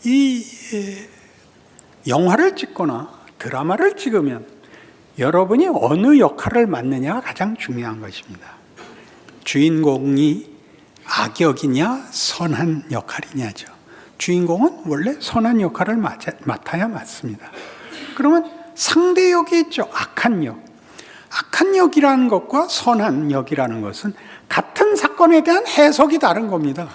이 영화를 찍거나 드라마를 찍으면 여러분이 어느 역할을 맡느냐가 가장 중요한 것입니다. 주인공이 악역이냐 선한 역할이냐죠. 주인공은 원래 선한 역할을 맡아야 맞습니다. 그러면 상대 역이 있죠. 악한 역. 악한 역이라는 것과 선한 역이라는 것은 같은 사건에 대한 해석이 다른 겁니다.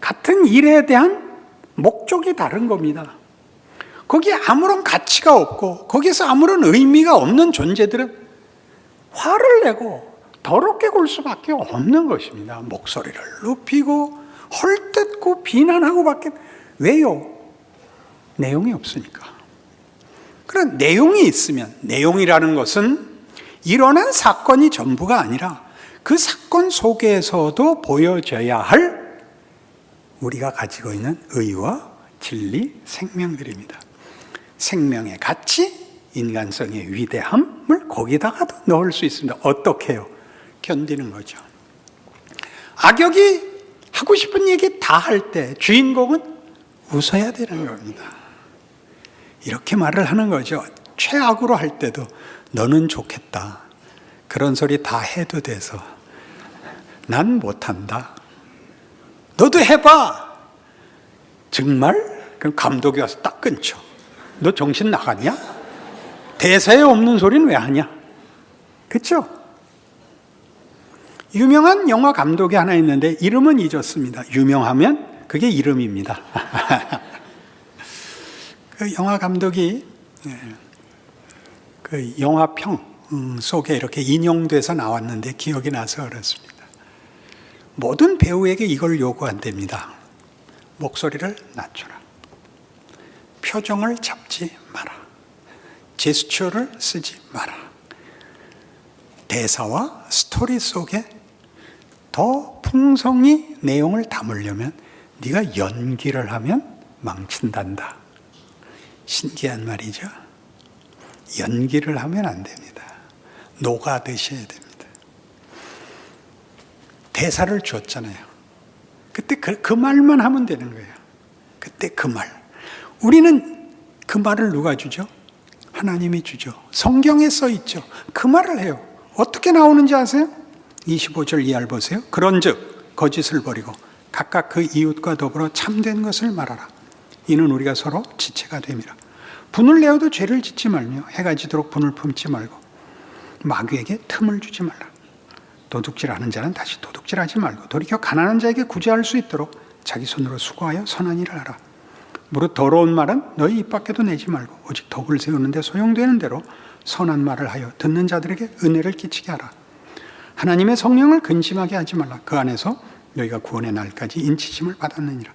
같은 일에 대한 목적이 다른 겁니다. 거기에 아무런 가치가 없고 거기서 아무런 의미가 없는 존재들은 화를 내고 더럽게 굴 수밖에 없는 것입니다. 목소리를 높이고 헐뜯고 비난하고 밖에. 왜요? 내용이 없으니까. 그런 내용이 있으면, 내용이라는 것은 일어난 사건이 전부가 아니라 그 사건 속에서도 보여져야 할 우리가 가지고 있는 의와 진리, 생명들입니다. 생명의 가치, 인간성의 위대함을 거기다가도 넣을 수 있습니다. 어떻게 해요? 견디는 거죠. 악역이 하고 싶은 얘기 다 할 때 주인공은 웃어야 되는 겁니다. 이렇게 말을 하는 거죠. 최악으로 할 때도 너는 좋겠다. 그런 소리 다 해도 돼서 난 못한다. 너도 해봐. 정말? 그럼 감독이 와서 딱 끊죠. 너 정신 나갔냐? 대사에 없는 소리는 왜 하냐? 그렇죠? 유명한 영화 감독이 하나 있는데 이름은 잊었습니다. 유명하면 그게 이름입니다. 그 영화 감독이 그 영화평 속에 이렇게 인용돼서 나왔는데 기억이 나서 그렇습니다. 모든 배우에게 이걸 요구한답니다. 목소리를 낮춰라. 표정을 잡지 마라. 제스처를 쓰지 마라. 대사와 스토리 속에 더 풍성히 내용을 담으려면 네가 연기를 하면 망친단다. 신기한 말이죠. 연기를 하면 안 됩니다. 녹아드셔야 됩니다. 대사를 줬잖아요. 그때 그 말만 하면 되는 거예요. 그때 그 말. 우리는 그 말을 누가 주죠? 하나님이 주죠. 성경에 써 있죠. 그 말을 해요. 어떻게 나오는지 아세요? 25절 이하를 보세요. 그런즉 거짓을 버리고 각각 그 이웃과 더불어 참된 것을 말하라. 이는 우리가 서로 지체가 됨이라. 분을 내어도 죄를 짓지 말며 해가 지도록 분을 품지 말고 마귀에게 틈을 주지 말라. 도둑질하는 자는 다시 도둑질하지 말고 돌이켜 가난한 자에게 구제할 수 있도록 자기 손으로 수고하여 선한 일을 하라. 무릇 더러운 말은 너희 입 밖에도 내지 말고 오직 덕을 세우는 데 소용되는 대로 선한 말을 하여 듣는 자들에게 은혜를 끼치게 하라. 하나님의 성령을 근심하게 하지 말라. 그 안에서 너희가 구원의 날까지 인치심을 받았느니라.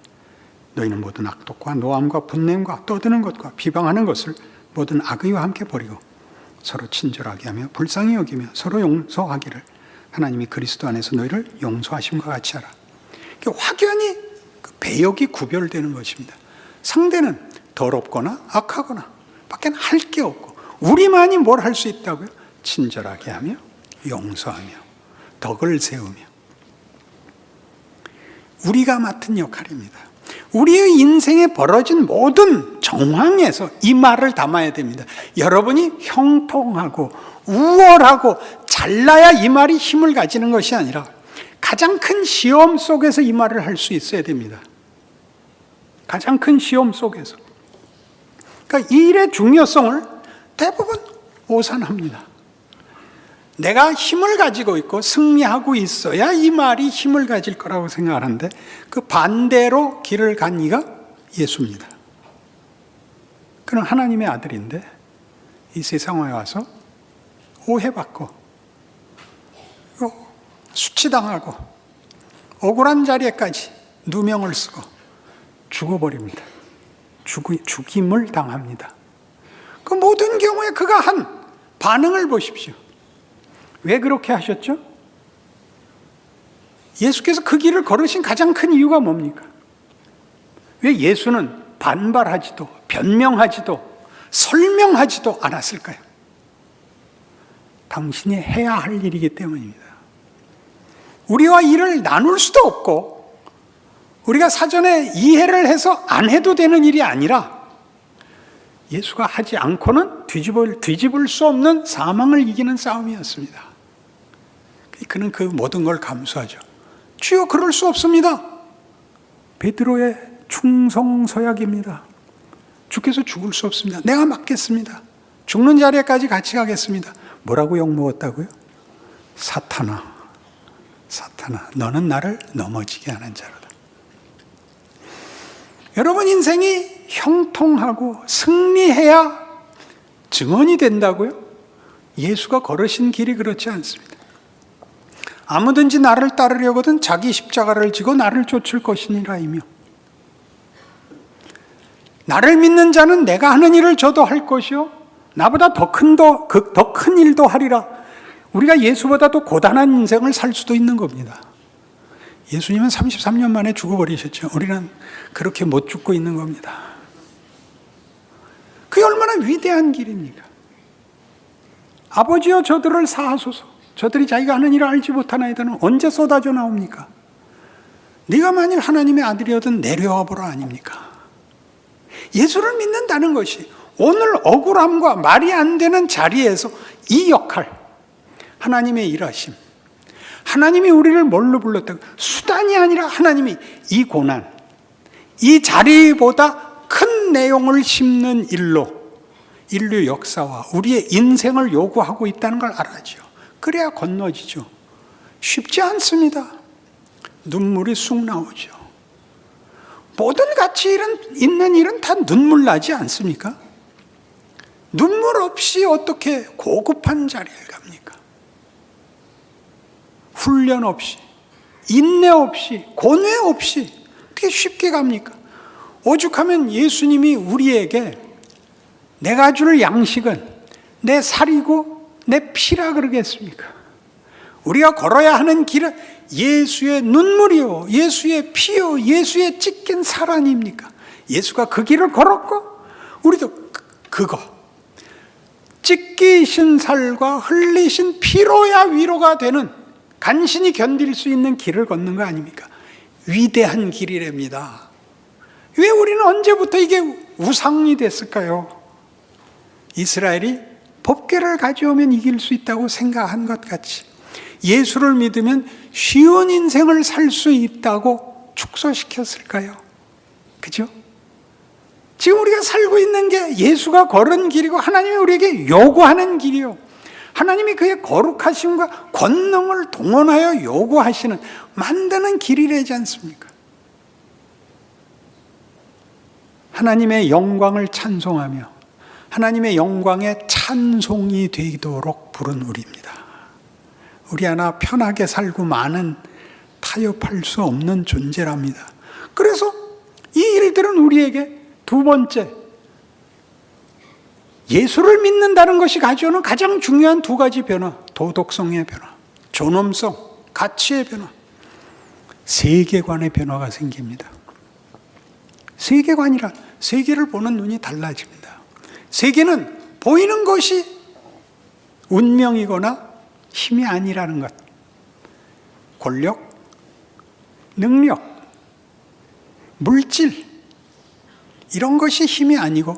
너희는 모든 악독과 노함과 분냄과 떠드는 것과 비방하는 것을 모든 악의와 함께 버리고 서로 친절하게 하며 불쌍히 여기며 서로 용서하기를 하나님이 그리스도 안에서 너희를 용서하심과 같이 하라. 확연히 그 배역이 구별되는 것입니다. 상대는 더럽거나 악하거나 밖에 할 게 없고 우리만이 뭘 할 수 있다고요? 친절하게 하며 용서하며 덕을 세우며 우리가 맡은 역할입니다. 우리의 인생에 벌어진 모든 정황에서 이 말을 담아야 됩니다. 여러분이 형통하고 우월하고 잘나야 이 말이 힘을 가지는 것이 아니라 가장 큰 시험 속에서 이 말을 할 수 있어야 됩니다. 가장 큰 시험 속에서. 그러니까 이 일의 중요성을 대부분 오산합니다. 내가 힘을 가지고 있고 승리하고 있어야 이 말이 힘을 가질 거라고 생각하는데 그 반대로 길을 간 이가 예수입니다. 그는 하나님의 아들인데 이 세상에 와서 오해받고 수치당하고 억울한 자리에까지 누명을 쓰고 죽어버립니다. 죽임을 당합니다. 그 모든 경우에 그가 한 반응을 보십시오. 왜 그렇게 하셨죠? 예수께서 그 길을 걸으신 가장 큰 이유가 뭡니까? 왜 예수는 반발하지도 변명하지도 설명하지도 않았을까요? 당신이 해야 할 일이기 때문입니다. 우리와 일을 나눌 수도 없고 우리가 사전에 이해를 해서 안 해도 되는 일이 아니라 예수가 하지 않고는 뒤집을 수 없는 사망을 이기는 싸움이었습니다. 그는 그 모든 걸 감수하죠. 주여, 그럴 수 없습니다. 베드로의 충성서약입니다. 주께서 죽을 수 없습니다. 내가 맡겠습니다. 죽는 자리에까지 같이 가겠습니다. 뭐라고 욕먹었다고요? 사탄아, 너는 나를 넘어지게 하는 자로다. 여러분, 인생이 형통하고 승리해야 증언이 된다고요? 예수가 걸으신 길이 그렇지 않습니다. 아무든지 나를 따르려거든 자기 십자가를 지고 나를 쫓을 것이니라이며, 나를 믿는 자는 내가 하는 일을 저도 할 것이요 나보다 더 큰 일도 하리라. 우리가 예수보다 더 고단한 인생을 살 수도 있는 겁니다. 예수님은 33년 만에 죽어버리셨죠. 우리는 그렇게 못 죽고 있는 겁니다. 그게 얼마나 위대한 길입니까? 아버지여, 저들을 사하소서. 저들이 자기가 하는 일을 알지 못하나이다는 언제 쏟아져 나옵니까? 네가 만일 하나님의 아들이어든 내려와 보라 아닙니까? 예수를 믿는다는 것이 오늘 억울함과 말이 안 되는 자리에서 이 역할, 하나님의 일하심, 하나님이 우리를 뭘로 불렀다고? 수단이 아니라 하나님이 이 고난, 이 자리보다 큰 내용을 심는 일로 인류 역사와 우리의 인생을 요구하고 있다는 걸 알아야죠. 그래야 건너지죠. 쉽지 않습니다. 눈물이 쑥 나오죠. 모든 가치 있는 일은 다 눈물 나지 않습니까? 눈물 없이 어떻게 고급한 자리에 갑니까? 훈련 없이, 인내 없이, 고뇌 없이 어떻게 쉽게 갑니까? 오죽하면 예수님이 우리에게 내가 줄 양식은 내 살이고 내 피라 그러겠습니까? 우리가 걸어야 하는 길은 예수의 눈물이요, 예수의 피요, 예수의 찢긴 살 아닙니까? 예수가 그 길을 걸었고 우리도 그거 찢기신 살과 흘리신 피로야 위로가 되는, 간신히 견딜 수 있는 길을 걷는 거 아닙니까? 위대한 길이랍니다. 왜 우리는 언제부터 이게 우상이 됐을까요? 이스라엘이 법궤를 가져오면 이길 수 있다고 생각한 것 같이 예수를 믿으면 쉬운 인생을 살 수 있다고 축소시켰을까요? 그죠? 지금 우리가 살고 있는 게 예수가 걸은 길이고 하나님이 우리에게 요구하는 길이요, 하나님이 그의 거룩하심과 권능을 동원하여 요구하시는, 만드는 길이라지 않습니까? 하나님의 영광을 찬송하며 하나님의 영광에 찬송이 되도록 부른 우리입니다. 우리 하나 편하게 살고 많은 타협할 수 없는 존재랍니다. 그래서 이 일들은 우리에게 두 번째, 예수를 믿는다는 것이 가져오는 가장 중요한 두 가지 변화, 도덕성의 변화, 존엄성, 가치의 변화, 세계관의 변화가 생깁니다. 세계관이란 세계를 보는 눈이 달라집니다. 세계는 보이는 것이 운명이거나 힘이 아니라는 것, 권력, 능력, 물질, 이런 것이 힘이 아니고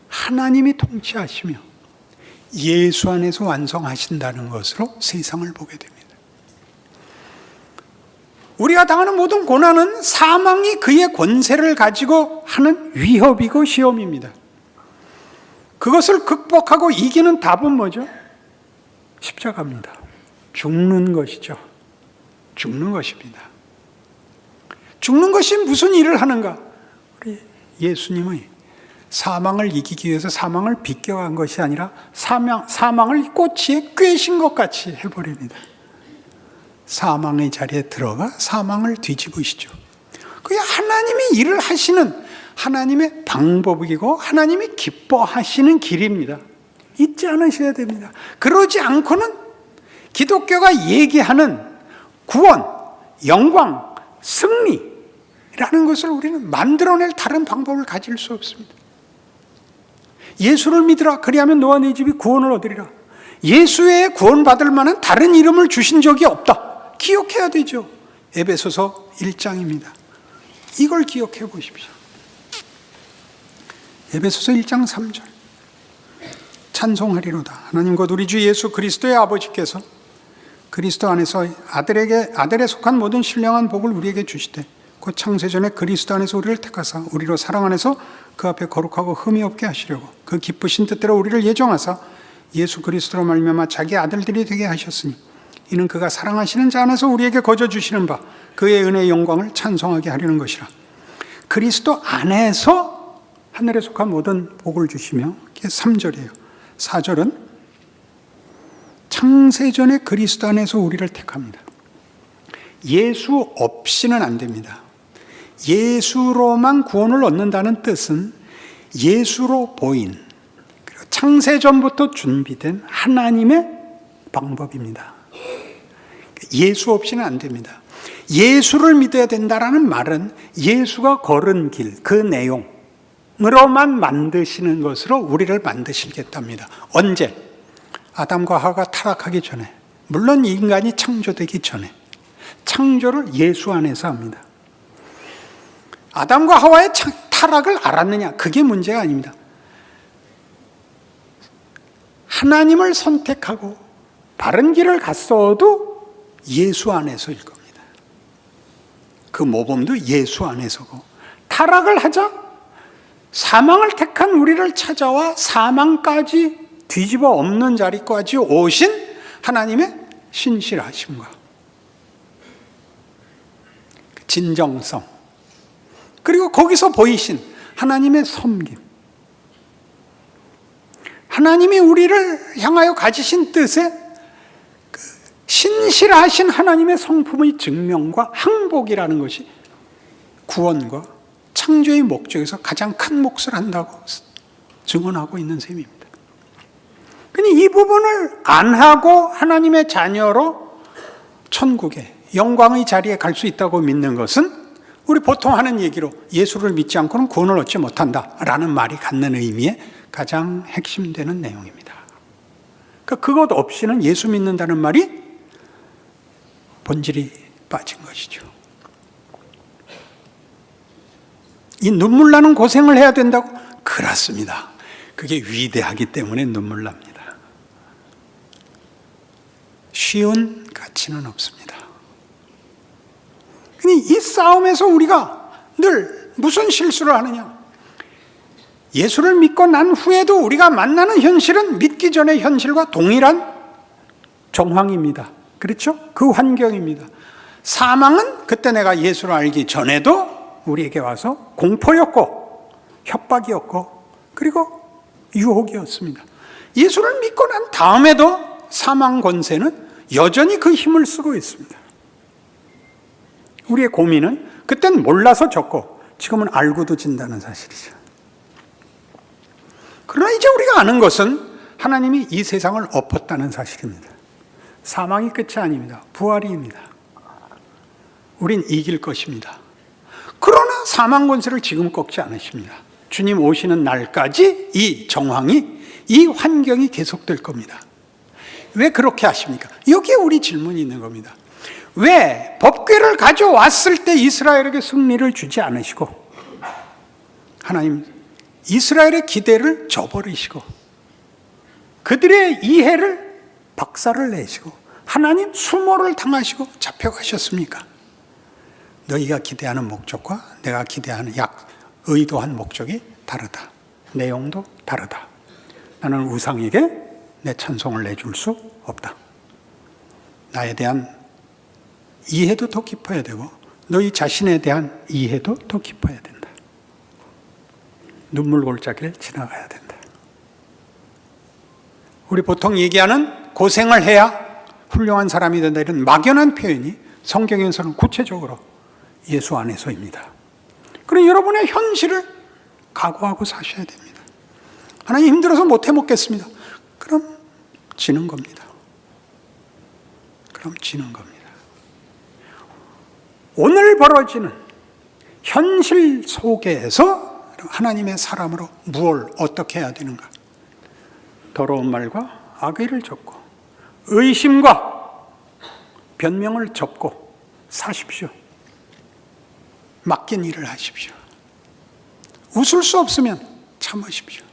하나님이 통치하시며 예수 안에서 완성하신다는 것으로 세상을 보게 됩니다. 우리가 당하는 모든 고난은 사망이 그의 권세를 가지고 하는 위협이고 시험입니다. 그것을 극복하고 이기는 답은 뭐죠? 십자가입니다. 죽는 것이죠. 죽는 것입니다. 죽는 것이 무슨 일을 하는가? 우리 예수님의 사망을 이기기 위해서 사망을 비껴간 것이 아니라 사망을 꼬치에 꿰신 것 같이 해버립니다. 사망의 자리에 들어가 사망을 뒤집으시죠. 그게 하나님이 일을 하시는 하나님의 방법이고 하나님이 기뻐하시는 길입니다. 잊지 않으셔야 됩니다. 그러지 않고는 기독교가 얘기하는 구원, 영광, 승리라는 것을 우리는 만들어낼 다른 방법을 가질 수 없습니다. 예수를 믿으라, 그리하면 너와 네 집이 구원을 얻으리라. 예수 외에 구원받을 만한 다른 이름을 주신 적이 없다. 기억해야 되죠. 에베소서 1장입니다. 이걸 기억해 보십시오. 에베소서 1장 3절. 찬송하리로다. 하나님 곧 우리 주 예수 그리스도의 아버지께서 그리스도 안에서 아들에 속한 모든 신령한 복을 우리에게 주시되 곧 창세전에 그리스도 안에서 우리를 택하사 우리로 사랑 안에서 그 앞에 거룩하고 흠이 없게 하시려고 그 기쁘신 뜻대로 우리를 예정하사 예수 그리스도로 말미암아 자기 아들들이 되게 하셨으니 이는 그가 사랑하시는 자 안에서 우리에게 거저 주시는 바 그의 은혜의 영광을 찬송하게 하려는 것이라. 그리스도 안에서 하늘에 속한 모든 복을 주시며, 이게 3절이에요. 4절은 창세전에 그리스도 안에서 우리를 택합니다. 예수 없이는 안 됩니다. 예수로만 구원을 얻는다는 뜻은 예수로 보인, 그리고 창세전부터 준비된 하나님의 방법입니다. 예수 없이는 안 됩니다. 예수를 믿어야 된다라는 말은 예수가 걸은 길, 그 내용으로만 만드시는 것으로 우리를 만드시겠답니다. 언제? 아담과 하와가 타락하기 전에, 물론 인간이 창조되기 전에 창조를 예수 안에서 합니다. 아담과 하와의 타락을 알았느냐? 그게 문제가 아닙니다. 하나님을 선택하고 바른 길을 갔어도 예수 안에서일 겁니다. 그 모범도 예수 안에서고, 타락을 하자 사망을 택한 우리를 찾아와 사망까지 뒤집어 엎는 자리까지 오신 하나님의 신실하심과 진정성, 그리고 거기서 보이신 하나님의 섬김, 하나님이 우리를 향하여 가지신 뜻에 신실하신 하나님의 성품의 증명과 항복이라는 것이 구원과 창조의 목적에서 가장 큰 몫을 한다고 증언하고 있는 셈입니다. 근데 이 부분을 안 하고 하나님의 자녀로 천국의 영광의 자리에 갈 수 있다고 믿는 것은 우리 보통 하는 얘기로 예수를 믿지 않고는 구원을 얻지 못한다라는 말이 갖는 의미의 가장 핵심되는 내용입니다. 그것 없이는 예수 믿는다는 말이 본질이 빠진 것이죠. 이 눈물 나는 고생을 해야 된다고? 그렇습니다. 그게 위대하기 때문에 눈물 납니다. 쉬운 가치는 없습니다. 이 싸움에서 우리가 늘 무슨 실수를 하느냐? 예수를 믿고 난 후에도 우리가 만나는 현실은 믿기 전의 현실과 동일한 정황입니다. 그렇죠? 그 환경입니다. 사망은 그때 내가 예수를 알기 전에도 우리에게 와서 공포였고 협박이었고 그리고 유혹이었습니다. 예수를 믿고 난 다음에도 사망 권세는 여전히 그 힘을 쓰고 있습니다. 우리의 고민은 그땐 몰라서 졌고 지금은 알고도 진다는 사실이죠. 그러나 이제 우리가 아는 것은 하나님이 이 세상을 엎었다는 사실입니다. 사망이 끝이 아닙니다. 부활입니다. 우린 이길 것입니다. 그러나 사망 권세를 지금 꺾지 않으십니다. 주님 오시는 날까지 이 정황이, 이 환경이 계속될 겁니다. 왜 그렇게 하십니까? 여기에 우리 질문이 있는 겁니다. 왜 법궤를 가져왔을 때 이스라엘에게 승리를 주지 않으시고 하나님 이스라엘의 기대를 저버리시고 그들의 이해를 박살을 내시고 하나님 수모를 당하시고 잡혀가셨습니까? 너희가 기대하는 목적과 내가 기대하는 의도한 목적이 다르다. 내용도 다르다. 나는 우상에게 내 찬송을 내줄 수 없다. 나에 대한 이해도 더 깊어야 되고 너희 자신에 대한 이해도 더 깊어야 된다. 눈물 골짜기를 지나가야 된다. 우리 보통 얘기하는 고생을 해야 훌륭한 사람이 된다 이런 막연한 표현이 성경에서는 구체적으로 예수 안에서입니다. 그럼 여러분의 현실을 각오하고 사셔야 됩니다. 하나님 힘들어서 못 해먹겠습니다. 그럼 지는 겁니다. 그럼 지는 겁니다. 오늘 벌어지는 현실 속에서 하나님의 사람으로 무엇을 어떻게 해야 되는가? 더러운 말과 악의를 젓고 의심과 변명을 접고 사십시오. 맡긴 일을 하십시오. 웃을 수 없으면 참으십시오.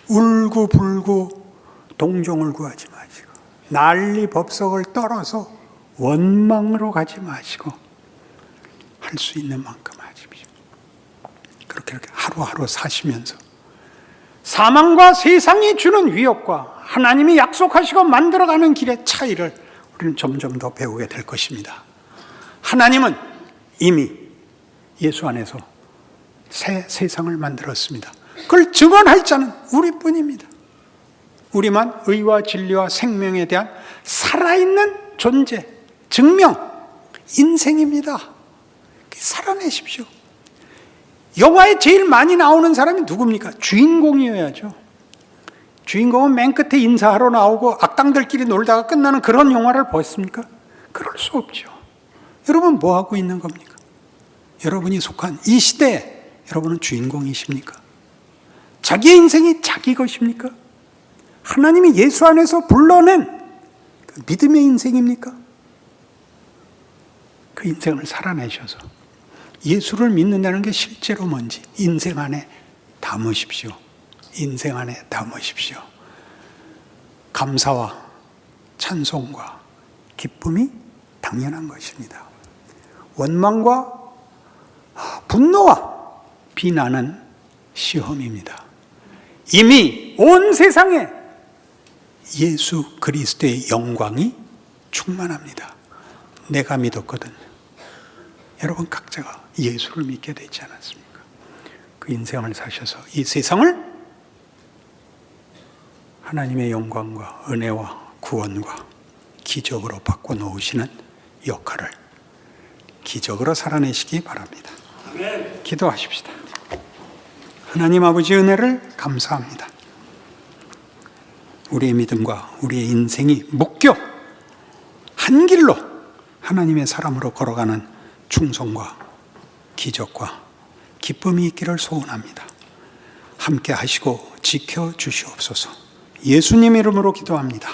울고불고 동정을 구하지 마시고 난리 법석을 떨어서 원망으로 가지 마시고 할 수 있는 만큼 하십시오. 그렇게 하루하루 사시면서 사망과 세상이 주는 위협과 하나님이 약속하시고 만들어가는 길의 차이를 우리는 점점 더 배우게 될 것입니다. 하나님은 이미 예수 안에서 새 세상을 만들었습니다. 그걸 증언할 자는 우리뿐입니다. 우리만 의와 진리와 생명에 대한 살아있는 존재, 증명, 인생입니다. 살아내십시오. 영화에 제일 많이 나오는 사람이 누굽니까? 주인공이어야죠. 주인공은 맨 끝에 인사하러 나오고 악당들끼리 놀다가 끝나는 그런 영화를 보았습니까? 그럴 수 없죠. 여러분 뭐 하고 있는 겁니까? 여러분이 속한 이 시대에 여러분은 주인공이십니까? 자기의 인생이 자기 것입니까? 하나님이 예수 안에서 불러낸 그 믿음의 인생입니까? 그 인생을 살아내셔서 예수를 믿는다는 게 실제로 뭔지 인생 안에 담으십시오. 인생 안에 담으십시오. 감사와 찬송과 기쁨이 당연한 것입니다. 원망과 분노와 비난은 시험입니다. 이미 온 세상에 예수 그리스도의 영광이 충만합니다. 내가 믿었거든. 여러분 각자가 예수를 믿게 되지 않았습니까? 그 인생을 사셔서 이 세상을 하나님의 영광과 은혜와 구원과 기적으로 바꿔놓으시는 역할을 기적으로 살아내시기 바랍니다. 기도하십시다. 하나님 아버지 은혜를 감사합니다. 우리의 믿음과 우리의 인생이 묶여 한 길로 하나님의 사람으로 걸어가는 충성과 기적과 기쁨이 있기를 소원합니다. 함께 하시고 지켜주시옵소서. 예수님 이름으로 기도합니다.